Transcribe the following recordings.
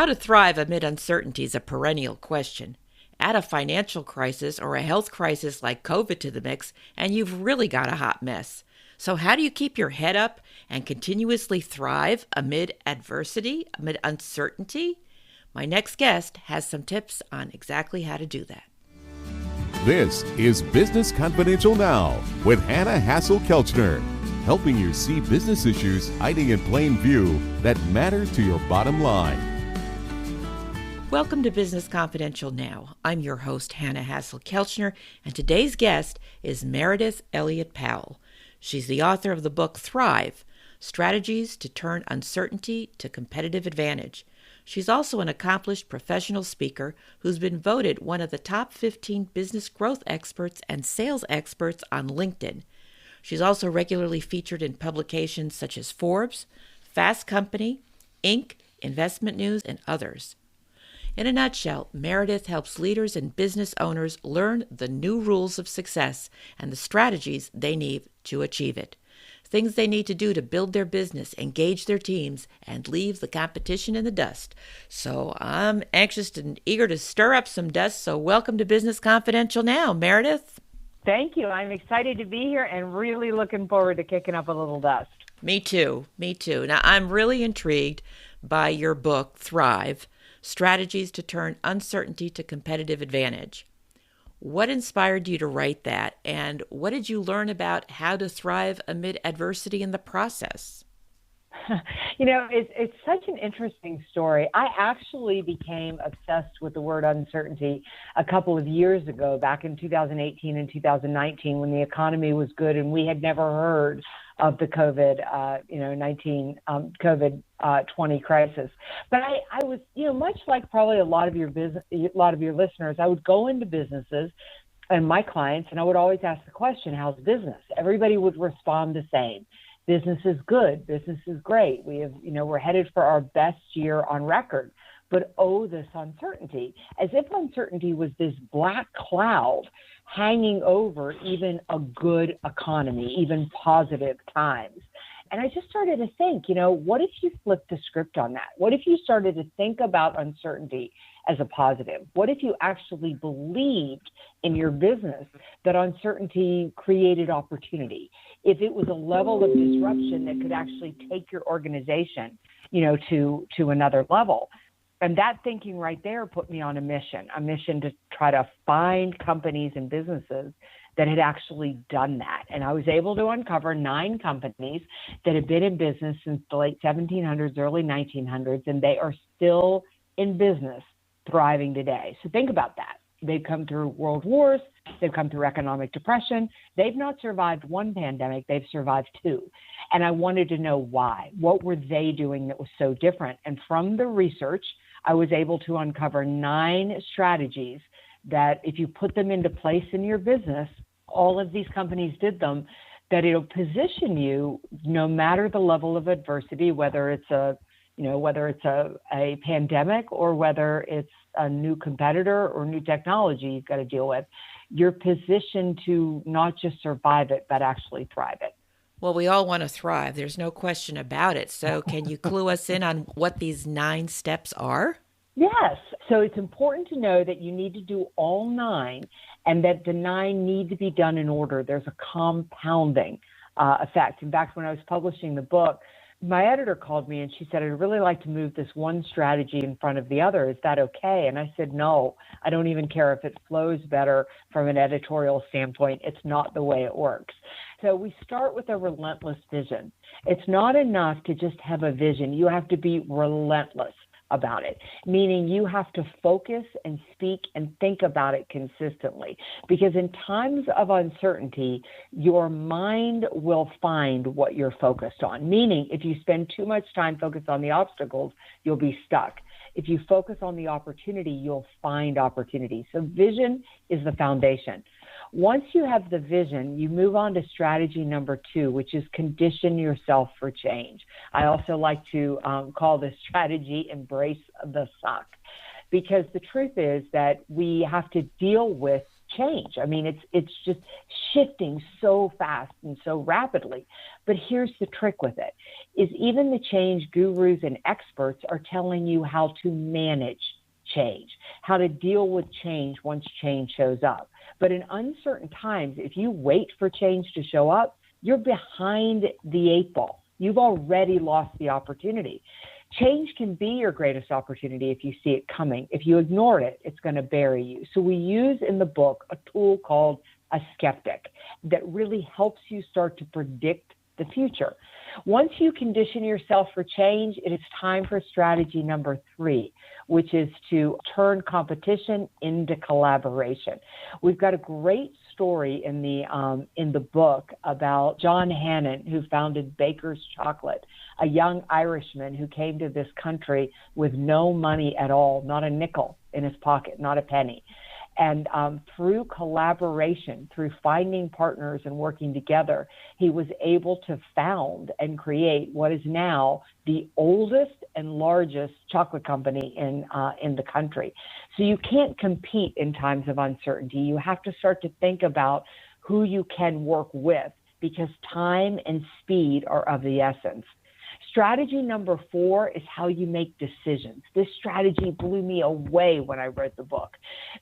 How to thrive amid uncertainty is a perennial question. Add a financial crisis or a health crisis like COVID to the mix, and you've really got a hot mess. So how do you keep your head up and continuously thrive amid adversity, amid uncertainty? My next guest has some tips on exactly how to do that. This is Business Confidential Now with Hannah Hasl-Kelchner, helping you see business issues hiding in plain view that matter to your bottom line. Welcome to Business Confidential Now. I'm your host, Hannah Hasl-Kelchner, and today's guest is Meridith Elliott Powell. She's the author of the book Thrive, Strategies to Turn Uncertainty to Competitive Advantage. She's also an accomplished professional speaker who's been voted one of the top 15 business growth experts and sales experts on LinkedIn. She's also regularly featured in publications such as Forbes, Fast Company, Inc., Investment News, and others. In a nutshell, Meridith helps leaders and business owners learn the new rules of success and the strategies they need to achieve it. Things they need to do to build their business, engage their teams, and leave the competition in the dust. So I'm anxious and eager to stir up some dust, so welcome to Business Confidential Now, Meridith. Thank you. I'm excited to be here and really looking forward to kicking up a little dust. Me too. Now, I'm really intrigued by your book, Thrive, Strategies to Turn Uncertainty to Competitive Advantage. What inspired you to write that, and what did you learn about how to thrive amid adversity in the process? You know, it's such an interesting story. I actually became obsessed with the word uncertainty a couple of years ago, back in 2018 and 2019, when the economy was good and we had never heard of the COVID-20 crisis. But I was, much like probably a lot of your listeners, I would go into businesses and my clients, and I would always ask the question, how's business? Everybody would respond the same. Business is good. Business is great. We have, we're headed for our best year on record. But this uncertainty, as if uncertainty was this black cloud hanging over even a good economy, even positive times. And I just started to think, what if you flipped the script on that? What if you started to think about uncertainty as a positive? What if you actually believed in your business that uncertainty created opportunity? If it was a level of disruption that could actually take your organization, to another level. And that thinking right there put me on a mission to try to find companies and businesses that had actually done that. And I was able to uncover 9 companies that had been in business since the late 1700s, early 1900s, and they are still in business, thriving today. So think about that. They've come through world wars. They've come through economic depression. They've not survived one pandemic. They've survived 2. And I wanted to know why. What were they doing that was so different? And from the research, I was able to uncover 9 strategies that if you put them into place in your business, all of these companies did them, that it'll position you no matter the level of adversity, whether it's a pandemic or whether it's a new competitor or new technology you've got to deal with. You're positioned to not just survive it, but actually thrive it. Well, we all want to thrive. There's no question about it. So can you clue us in on what these 9 steps are? Yes. So it's important to know that you need to do all 9 and that the 9 need to be done in order. There's a compounding effect. In fact, when I was publishing the book, my editor called me and she said, I'd really like to move this one strategy in front of the other. Is that okay? And I said, no, I don't even care if it flows better from an editorial standpoint. It's not the way it works. So we start with a relentless vision. It's not enough to just have a vision. You have to be relentless about it, meaning you have to focus and speak and think about it consistently. Because in times of uncertainty, your mind will find what you're focused on. Meaning, if you spend too much time focused on the obstacles, you'll be stuck. If you focus on the opportunity, you'll find opportunity. So vision is the foundation. Once you have the vision, you move on to strategy number 2, which is condition yourself for change. I also like to call this strategy embrace the suck, because the truth is that we have to deal with change. I mean, it's just shifting so fast and so rapidly. But here's the trick with it, is even the change gurus and experts are telling you how to manage change, how to deal with change once change shows up. But in uncertain times, if you wait for change to show up, you're behind the 8 ball. You've already lost the opportunity. Change can be your greatest opportunity if you see it coming. If you ignore it, it's going to bury you. So we use in the book a tool called a skeptic that really helps you start to predict the future. Once you condition yourself for change, it is time for strategy number 3, which is to turn competition into collaboration. We've got a great story in the book about John Hannon, who founded Baker's Chocolate, a young Irishman who came to this country with no money at all, not a nickel in his pocket, not a penny. And through collaboration, through finding partners and working together, he was able to found and create what is now the oldest and largest chocolate company in the country. So you can't compete in times of uncertainty. You have to start to think about who you can work with, because time and speed are of the essence. Strategy number 4 is how you make decisions. This strategy blew me away when I read the book,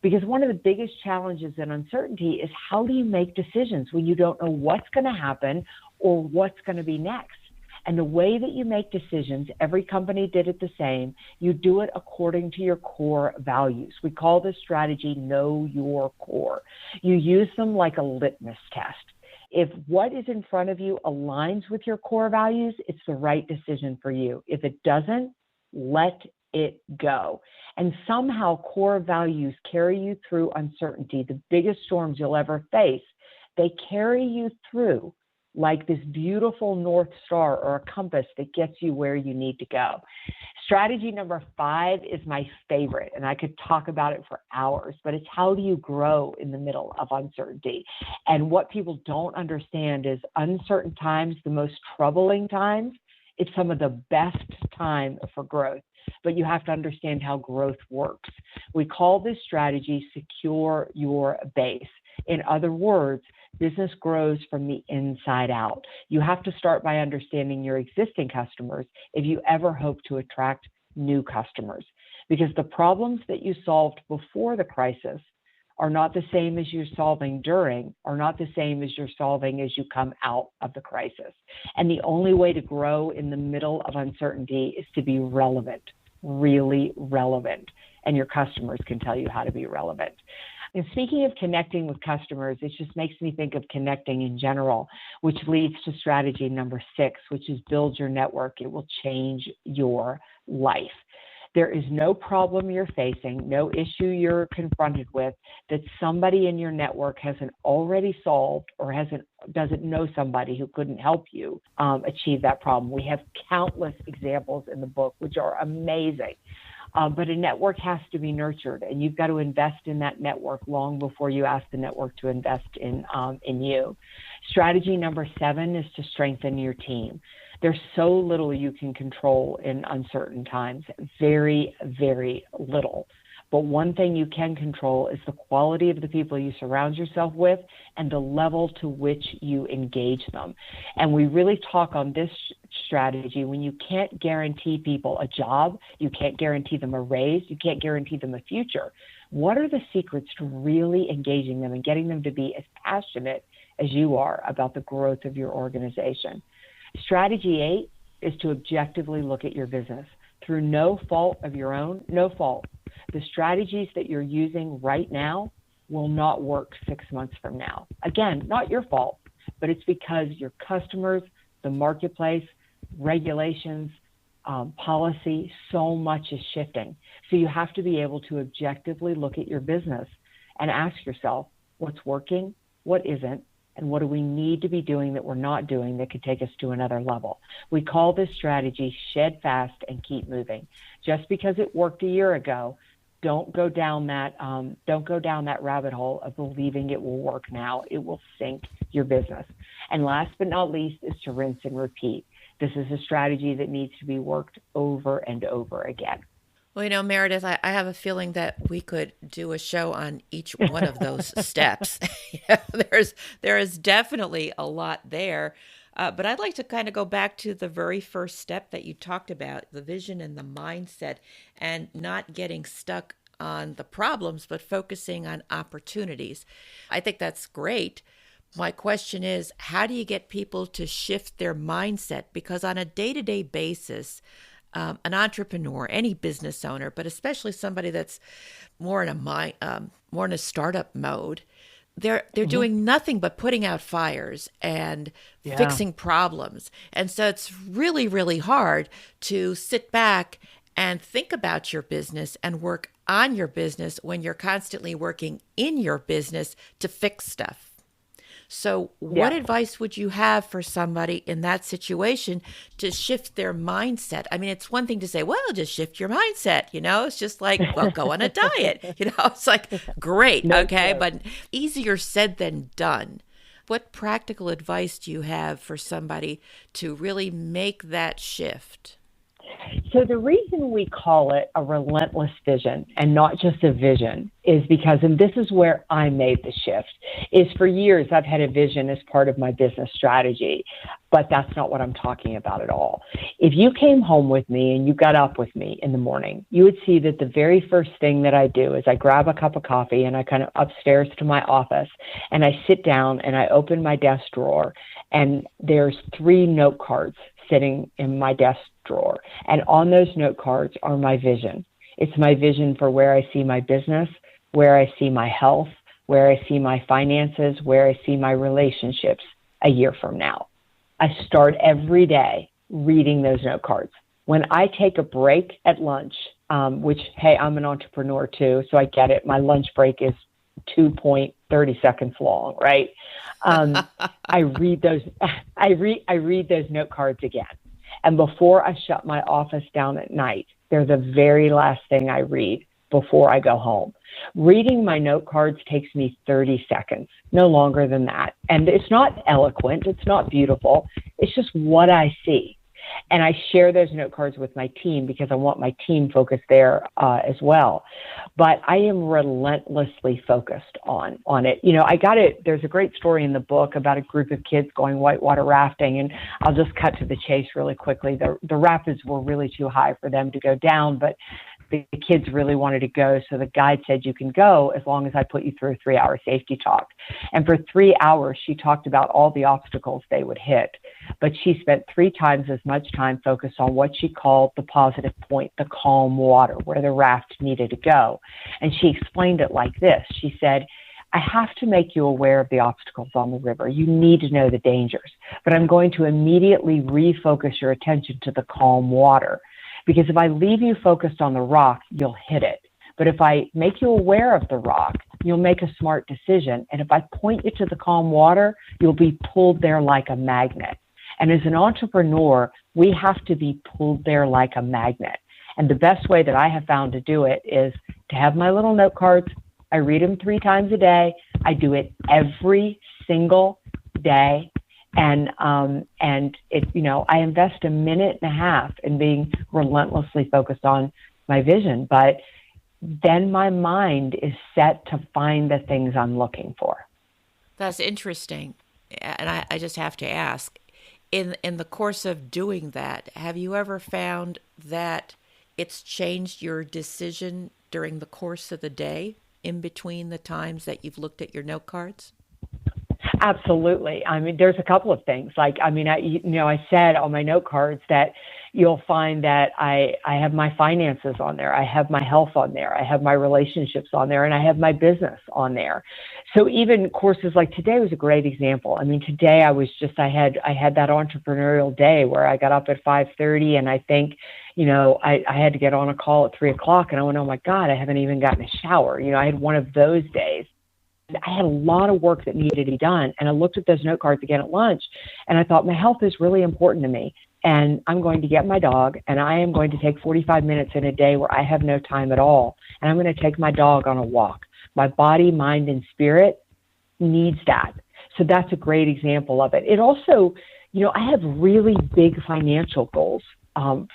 because one of the biggest challenges in uncertainty is how do you make decisions when you don't know what's going to happen or what's going to be next. And the way that you make decisions, every company did it the same. You do it according to your core values. We call this strategy Know Your Core. You use them like a litmus test. If what is in front of you aligns with your core values, it's the right decision for you. If it doesn't, let it go. And somehow core values carry you through uncertainty. The biggest storms you'll ever face, they carry you through like this beautiful North Star or a compass that gets you where you need to go. Strategy number 5 is my favorite, and I could talk about it for hours, but it's how do you grow in the middle of uncertainty? And what people don't understand is uncertain times, the most troubling times, it's some of the best time for growth. But you have to understand how growth works. We call this strategy Secure Your Base. In other words, business grows from the inside out. You have to start by understanding your existing customers if you ever hope to attract new customers, because the problems that you solved before the crisis are not the same as you're solving during, are not the same as you're solving as you come out of the crisis. And the only way to grow in the middle of uncertainty is to be relevant, really relevant. And your customers can tell you how to be relevant. And speaking of connecting with customers, it just makes me think of connecting in general, which leads to strategy number 6, which is build your network. It will change your life. There is no problem you're facing, no issue you're confronted with that somebody in your network hasn't already solved or doesn't know somebody who couldn't help you achieve that problem. We have countless examples in the book, which are amazing. But a network has to be nurtured, and you've got to invest in that network long before you ask the network to invest in you. Strategy number 7 is to strengthen your team. There's so little you can control in uncertain times, very, very little. But one thing you can control is the quality of the people you surround yourself with and the level to which you engage them. And we really talk on this strategy when you can't guarantee people a job, you can't guarantee them a raise, you can't guarantee them a future. What are the secrets to really engaging them and getting them to be as passionate as you are about the growth of your organization? Strategy 8 is to objectively look at your business through no fault of your own, no fault. The strategies that you're using right now will not work 6 months from now. Again, not your fault, but it's because your customers, the marketplace, regulations, policy, so much is shifting. So you have to be able to objectively look at your business and ask yourself, what's working, what isn't, and what do we need to be doing that we're not doing that could take us to another level. We call this strategy shed fast and keep moving. Just because it worked a year ago, don't go down that rabbit hole of believing it will work now. It will sink your business. And last but not least is to rinse and repeat. This is a strategy that needs to be worked over and over again. Well, Meredith, I have a feeling that we could do a show on each one of those steps. There is definitely a lot there. But I'd like to kind of go back to the very first step that you talked about, the vision and the mindset, and not getting stuck on the problems, but focusing on opportunities. I think that's great. My question is, how do you get people to shift their mindset? Because on a day-to-day basis, an entrepreneur, any business owner, but especially somebody that's more in more in a startup mode, they're doing nothing but putting out fires and fixing problems. And so it's really, really hard to sit back and think about your business and work on your business when you're constantly working in your business to fix stuff. So what advice would you have for somebody in that situation to shift their mindset? I mean, it's one thing to say, well, just shift your mindset. It's just like, well, go on a diet. It's like, great. Okay. But easier said than done. What practical advice do you have for somebody to really make that shift? So the reason we call it a relentless vision and not just a vision is because, and this is where I made the shift, is for years I've had a vision as part of my business strategy, but that's not what I'm talking about at all. If you came home with me and you got up with me in the morning, you would see that the very first thing that I do is I grab a cup of coffee and I kind of upstairs to my office and I sit down and I open my desk drawer and there's 3 note cards sitting in my desk drawer. And on those note cards are my vision. It's my vision for where I see my business, where I see my health, where I see my finances, where I see my relationships a year from now. I start every day reading those note cards. When I take a break at lunch, which, hey, I'm an entrepreneur too, so I get it. My lunch break is 2.30 seconds long, right? I read those note cards again. And before I shut my office down at night, they're the very last thing I read before I go home. Reading my note cards takes me 30 seconds, no longer than that. And it's not eloquent. It's not beautiful. It's just what I see. And I share those note cards with my team because I want my team focused there as well. But I am relentlessly focused on it. There's a great story in the book about a group of kids going whitewater rafting. And I'll just cut to the chase really quickly. The rapids were really too high for them to go down, but the kids really wanted to go. So the guide said, you can go as long as I put you through a 3-hour safety talk. And for 3 hours, she talked about all the obstacles they would hit. But she spent 3 times as much time focused on what she called the positive point, the calm water, where the raft needed to go. And she explained it like this. She said, I have to make you aware of the obstacles on the river. You need to know the dangers. But I'm going to immediately refocus your attention to the calm water. Because if I leave you focused on the rock, you'll hit it. But if I make you aware of the rock, you'll make a smart decision. And if I point you to the calm water, you'll be pulled there like a magnet. And as an entrepreneur, we have to be pulled there like a magnet. And the best way that I have found to do it is to have my little note cards. I read them 3 times a day. I do it every single day. And I invest 1.5 minutes in being relentlessly focused on my vision. But then my mind is set to find the things I'm looking for. That's interesting. And I just have to ask, in the course of doing that, have you ever found that it's changed your decision during the course of the day, in between the times that you've looked at your note cards? Absolutely. I mean, there's a couple of things. I said on my note cards that you'll find that I have my finances on there. I have my health on there. I have my relationships on there, and I have my business on there. So even courses like today was a great example. I mean, today I had that entrepreneurial day where I got up at 5:30, and I think, I had to get on a call at 3:00, and I went, oh my God, I haven't even gotten a shower. I had one of those days. I had a lot of work that needed to be done. And I looked at those note cards again at lunch, and I thought, my health is really important to me. And I'm going to get my dog, and I am going to take 45 minutes in a day where I have no time at all. And I'm going to take my dog on a walk. My body, mind, and spirit needs that. So that's a great example of it. It also, I have really big financial goals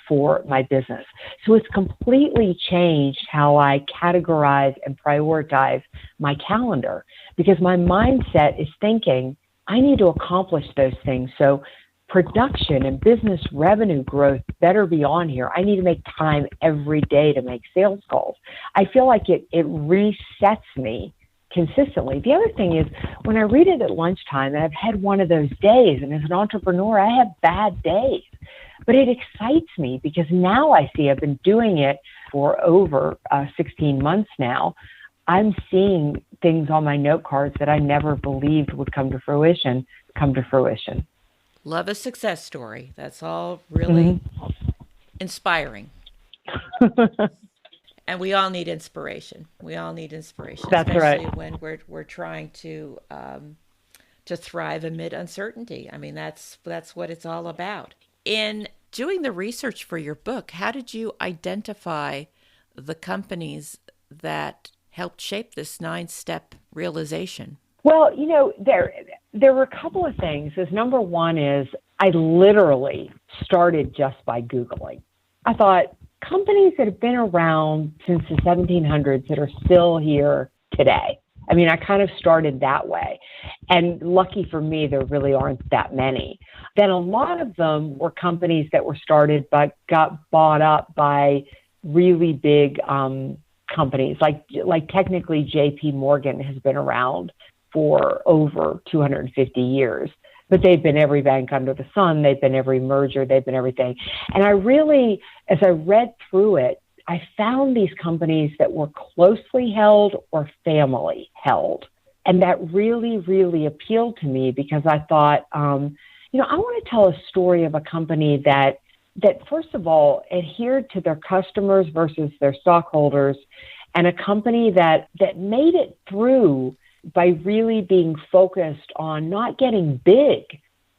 for my business. So it's completely changed how I categorize and prioritize my calendar, because my mindset is thinking I need to accomplish those things. So production and business revenue growth better be on here. I need to make time every day to make sales calls. I feel like it resets me consistently. The other thing is, when I read it at lunchtime, and I've had one of those days, and as an entrepreneur, I have bad days, but it excites me because now I see I've been doing it for over 16 months now. I'm seeing things on my note cards that I never believed would come to fruition. Love a success story. That's all really inspiring. And we all need inspiration. That's especially right. when we're trying to thrive amid uncertainty. I mean, that's what it's all about. In doing the research for your book, how did you identify the companies that helped shape this 9-step realization? Well, there were a couple of things. Number one is I literally started just by Googling. I thought, companies that have been around since the 1700s that are still here today. I mean, I kind of started that way. And lucky for me, there really aren't that many. Then a lot of them were companies that were started but got bought up by really big companies. Like technically JP Morgan has been around for over 250 years. But they've been every bank under the sun. They've been every merger. They've been everything. And I really, as I read through it, I found these companies that were closely held or family held. And that really, really appealed to me because I thought, I want to tell a story of a company that first of all, adhered to their customers versus their stockholders, and a company that made it through by really being focused on not getting big,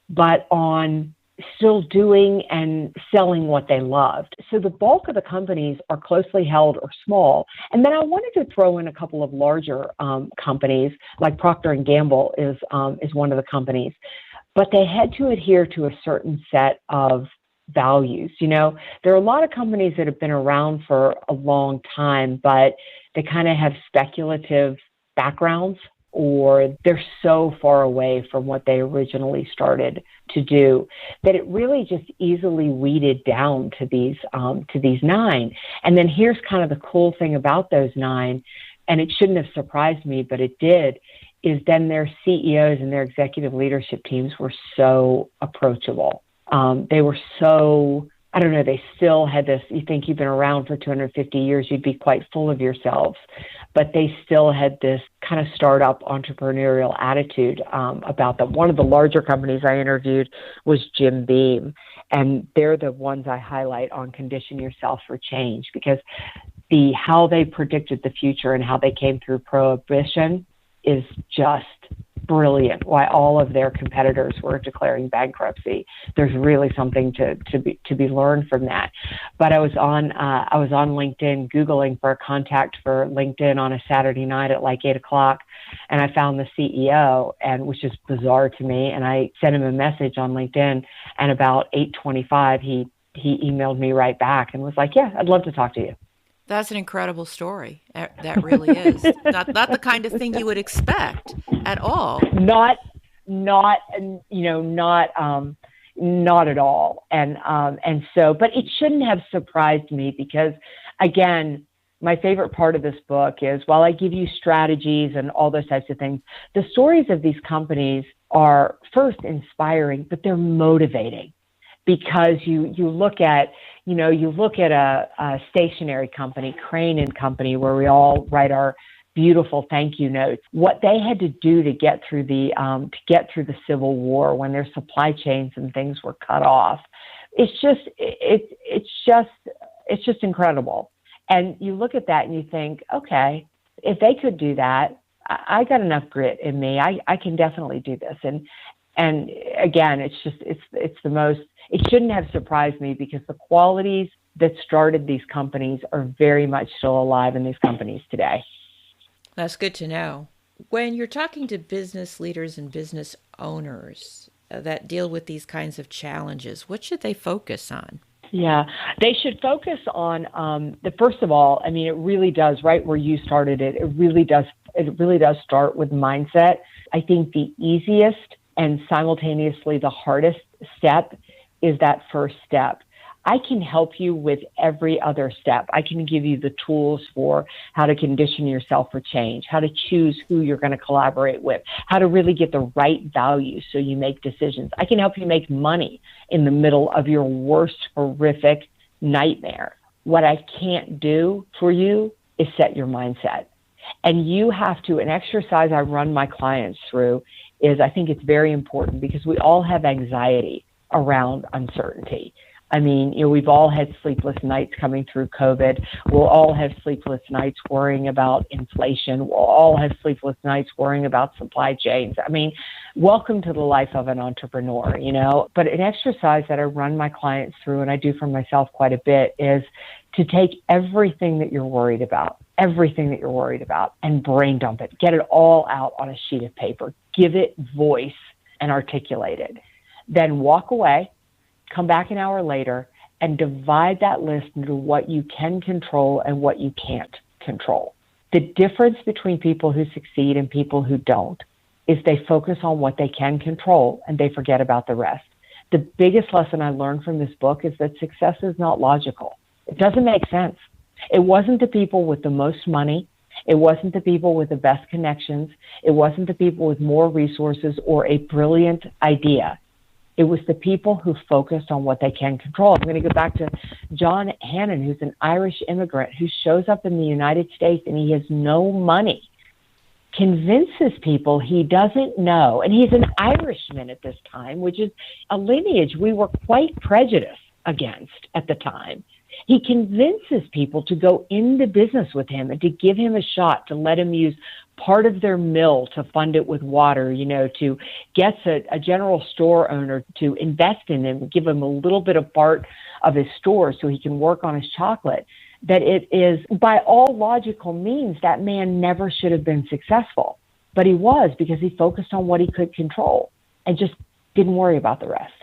but on still doing and selling what they loved. So the bulk of the companies are closely held or small. And then I wanted to throw in a couple of larger companies, like Procter & Gamble is one of the companies, but they had to adhere to a certain set of values. There are a lot of companies that have been around for a long time, but they kind of have speculative backgrounds, or they're so far away from what they originally started to do that it really just easily weeded down to these 9. And then here's kind of the cool thing about those 9, and it shouldn't have surprised me, but it did, is then their CEOs and their executive leadership teams were so approachable. They were so, I don't know, they still had this, you think you've been around for 250 years, you'd be quite full of yourselves. But they still had this kind of startup entrepreneurial attitude about them. One of the larger companies I interviewed was Jim Beam, and they're the ones I highlight on Condition Yourself for Change, because how they predicted the future and how they came through prohibition is just brilliant. Why all of their competitors were declaring bankruptcy. There's really something to be learned from that. But I was on LinkedIn Googling for a contact for LinkedIn on a Saturday night at like 8:00, and I found the CEO, and which is bizarre to me. And I sent him a message on LinkedIn, and about 8:25 he emailed me right back and was like, "Yeah, I'd love to talk to you." That's an incredible story. That really is. Not the kind of thing you would expect at all. Not at all. And so, but it shouldn't have surprised me because, again, my favorite part of this book is, while I give you strategies and all those types of things, the stories of these companies are first inspiring, but they're motivating. Because you look at a stationery company, Crane and Company, where we all write our beautiful thank you notes. What they had to do to get through the Civil War, when their supply chains and things were cut off, it's just incredible. And you look at that and you think, okay, if they could do that, I got enough grit in me. I can definitely do this. And again, it's the most. It shouldn't have surprised me because the qualities that started these companies are very much still alive in these companies today. That's good to know. When you're talking to business leaders and business owners that deal with these kinds of challenges, what should they focus on? Yeah, they should focus on first of all, I mean, it really does, right where you started it. It really does. It really does start with mindset. I think the easiest and simultaneously the hardest step is that first step. I can help you with every other step. I can give you the tools for how to condition yourself for change, how to choose who you're going to collaborate with, how to really get the right value so you make decisions. I can help you make money in the middle of your worst horrific nightmare. What I can't do for you is set your mindset. And you have to, an exercise I run my clients through is, I think it's very important because we all have anxiety around uncertainty. I mean, we've all had sleepless nights coming through COVID. We'll all have sleepless nights worrying about inflation. We'll all have sleepless nights worrying about supply chains. I mean, welcome to the life of an entrepreneur, But an exercise that I run my clients through, and I do for myself quite a bit, is to take everything that you're worried about, and brain dump it. Get it all out on a sheet of paper. Give it voice and articulate it. Then walk away. Come back an hour later and divide that list into what you can control and what you can't control. The difference between people who succeed and people who don't is they focus on what they can control and they forget about the rest. The biggest lesson I learned from this book is that success is not logical. It doesn't make sense. It wasn't the people with the most money. It wasn't the people with the best connections. It wasn't the people with more resources or a brilliant idea. It was the people who focused on what they can control. I'm going to go back to John Hannon, who's an Irish immigrant who shows up in the United States and he has no money, convinces people he doesn't know. And he's an Irishman at this time, which is a lineage we were quite prejudiced against at the time. He convinces people to go into business with him and to give him a shot, to let him use part of their mill to fund it with water, to get a general store owner to invest in him, give him a little bit of part of his store so he can work on his chocolate. That it is, by all logical means, that man never should have been successful. But he was, because he focused on what he could control and just didn't worry about the rest.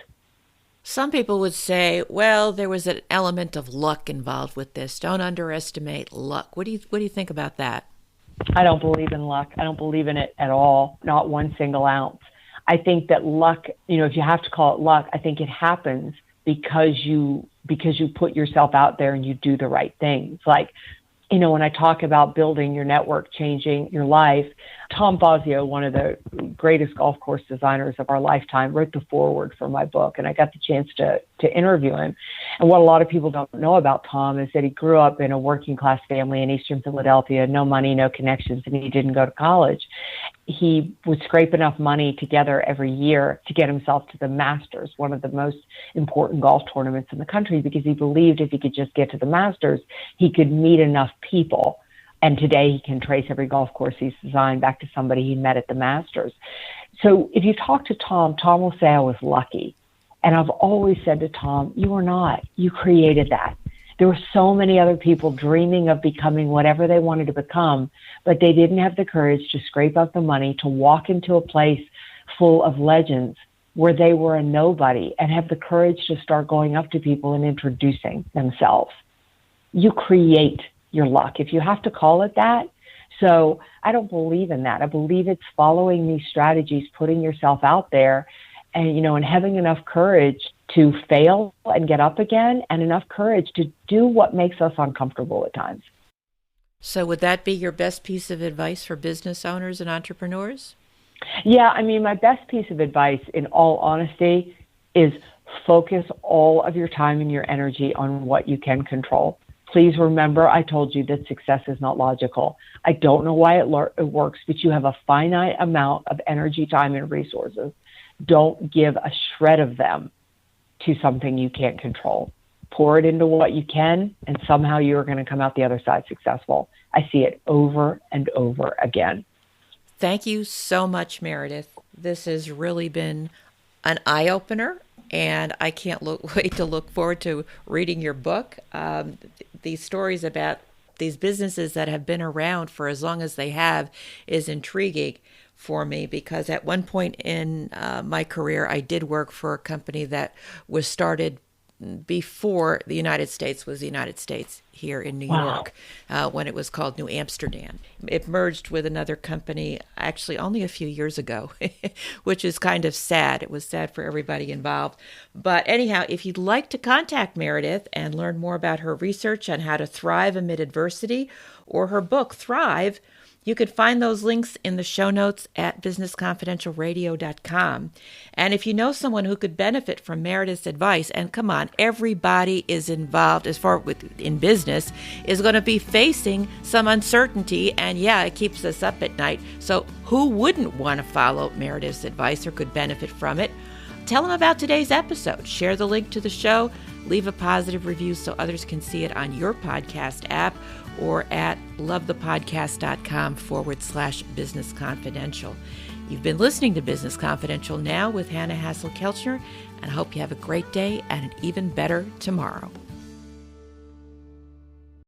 Some people would say, well, there was an element of luck involved with this. Don't underestimate luck. What do you think about that? I don't believe in luck. I don't believe in it at all, not one single ounce. I think that luck, if you have to call it luck, I think it happens because you put yourself out there and you do the right things. Like, when I talk about building your network, changing your life, Tom Fazio, one of the greatest golf course designers of our lifetime, wrote the foreword for my book, and I got the chance to interview him. And what a lot of people don't know about Tom is that he grew up in a working class family in Eastern Philadelphia, no money, no connections, and he didn't go to college. He would scrape enough money together every year to get himself to the Masters, one of the most important golf tournaments in the country, because he believed if he could just get to the Masters, he could meet enough people. And today he can trace every golf course he's designed back to somebody he met at the Masters. So if you talk to Tom, Tom will say I was lucky. And I've always said to Tom, you were not. You created that. There were so many other people dreaming of becoming whatever they wanted to become, but they didn't have the courage to scrape up the money to walk into a place full of legends where they were a nobody and have the courage to start going up to people and introducing themselves. You create your luck, if you have to call it that. So I don't believe in that. I believe it's following these strategies, putting yourself out there and having enough courage to fail and get up again, and enough courage to do what makes us uncomfortable at times. So would that be your best piece of advice for business owners and entrepreneurs? Yeah, my best piece of advice, in all honesty, is focus all of your time and your energy on what you can control. Please remember, I told you that success is not logical. I don't know why it works, but you have a finite amount of energy, time, and resources. Don't give a shred of them to something you can't control. Pour it into what you can, and somehow you're going to come out the other side successful. I see it over and over again. Thank you so much, Meridith. This has really been an eye-opener, and I can't wait to look forward to reading your book. These stories about these businesses that have been around for as long as they have is intriguing for me, because at one point in my career, I did work for a company that was started before the United States was the United States here in New York, when it was called New Amsterdam. It merged with another company actually only a few years ago, which is kind of sad. It was sad for everybody involved. But anyhow, if you'd like to contact Meridith and learn more about her research on how to thrive amid adversity or her book, Thrive, you could find those links in the show notes at businessconfidentialradio.com. And if you know someone who could benefit from Meridith's advice, and come on, everybody is involved as far in business, is going to be facing some uncertainty, and it keeps us up at night. So who wouldn't want to follow Meridith's advice or could benefit from it? Tell them about today's episode. Share the link to the show. Leave a positive review so others can see it on your podcast app or at lovethepodcast.com/Business Confidential. You've been listening to Business Confidential Now with Hannah Hasl-Kelchner, and I hope you have a great day and an even better tomorrow.